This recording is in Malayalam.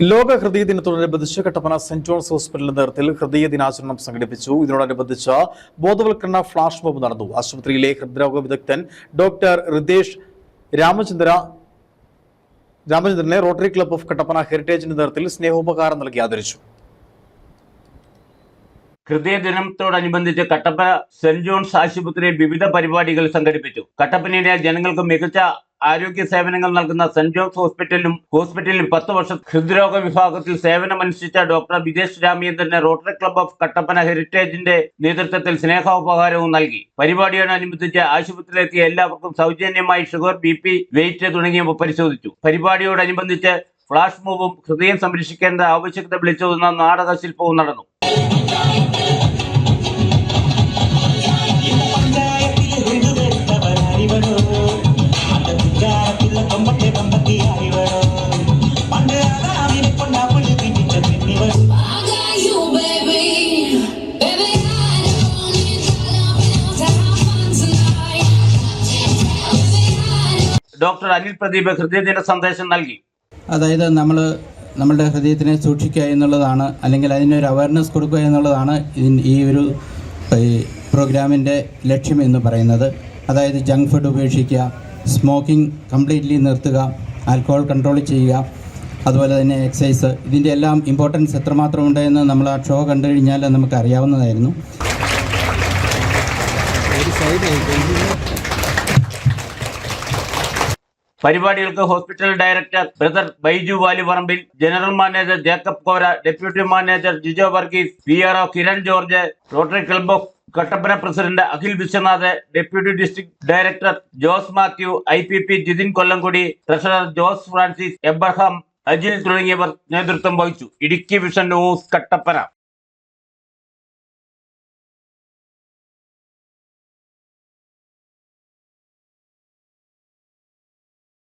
ലോക ഹൃദയ ദിനത്തോടനുബന്ധിച്ച് കട്ടപ്പന സെന്റ് ജോൺസ് ഹോസ്പിറ്റലിന്റെ നേതൃത്വത്തിൽ ഹൃദയ ദിനാചരണം സംഘടിപ്പിച്ചു. ഇതിനോടനുബന്ധിച്ച് ബോധവൽക്കരണ ഫ്ലാഷ് മോബ് നടന്നു. ആശുപത്രിയിലെ ഹൃദ്രോഗ വിദഗ്ധൻ ഡോക്ടർ റിതേഷ് രാമചന്ദ്രനെ റോട്ടറി ക്ലബ്ബ് ഓഫ് കട്ടപ്പന ഹെറിറ്റേജിന്റെ നേതൃത്വത്തിൽ സ്നേഹോപകാരം നൽകി ആദരിച്ചു. ഹൃദയ ദിനത്തോടനുബന്ധിച്ച് കട്ടപ്പന സെന്റ് ജോൺസ് ആശുപത്രിയിൽ വിവിധ പരിപാടികൾ സംഘടിപ്പിച്ചു. കട്ടപ്പനയിലെ ജനങ്ങൾക്ക് മികച്ച ആരോഗ്യ സേവനങ്ങൾ നൽകുന്ന സെന്റ് ജോൺസ് ഹോസ്പിറ്റലിൽ 10 വർഷം ഹൃദ്രോഗ വിഭാഗത്തിൽ സേവനമനുഷ്ഠിച്ച ഡോക്ടർ വിദേശ് രാമചന്ദ്രന് റോട്ടറി ക്ലബ്ബ് ഓഫ് കട്ടപ്പന ഹെറിറ്റേജിന്റെ നേതൃത്വത്തിൽ സ്നേഹോപകാരവും നൽകി. പരിപാടിയോടനുബന്ധിച്ച് ആശുപത്രിയിലെത്തിയ എല്ലാവർക്കും സൗജന്യമായി ഷുഗർ, BP, വെയിറ്റ് തുടങ്ങിയവ പരിശോധിച്ചു. പരിപാടിയോടനുബന്ധിച്ച് ഫ്ലാഷ് മോബും ഹൃദയം സംരക്ഷിക്കേണ്ട ആവശ്യകത വിളിച്ചോതുന്ന നാടകശില്പവും നടന്നു. ഡോക്ടർ അനിൽ പ്രദീപ് ഹൃദയദിന സന്ദേശം നൽകി. അതായത് നമ്മളുടെ ഹൃദയത്തിനെ സൂക്ഷിക്കുക എന്നുള്ളതാണ്, അല്ലെങ്കിൽ അതിനൊരു അവയർനെസ് കൊടുക്കുക എന്നുള്ളതാണ് ഈ ഒരു പ്രോഗ്രാമിൻ്റെ ലക്ഷ്യം എന്ന് പറയുന്നത്. അതായത് ജങ്ക് ഫുഡ് ഉപേക്ഷിക്കുക, സ്മോക്കിംഗ് കംപ്ലീറ്റ്ലി നിർത്തുക, ആൽക്കഹോൾ കൺട്രോൾ ചെയ്യുക, അതുപോലെ തന്നെ എക്സസൈസ്. ഇതിൻ്റെ എല്ലാം ഇമ്പോർട്ടൻസ് എത്രമാത്രം ഉണ്ടെന്ന് നമ്മൾ ആ ഷോ കണ്ടു കഴിഞ്ഞാൽ നമുക്ക് അറിയാവുന്നതായിരുന്നു. പരിപാടികൾക്ക് hospital director brother Baiju Valiparambil, general manager Jacob Kora, deputy manager Jijo Varghese, PRO Kiran George, Rotary Club of Kattappana president Akhil Vishwanath, deputy district director Jose Mathew, IPP Jithin Kollamkudi, treasurer Jose Francis, Abraham, Ajil തുടങ്ങിയവർ നേതൃത്വം വഹിച്ചു. Idukki vision news, Kattappana.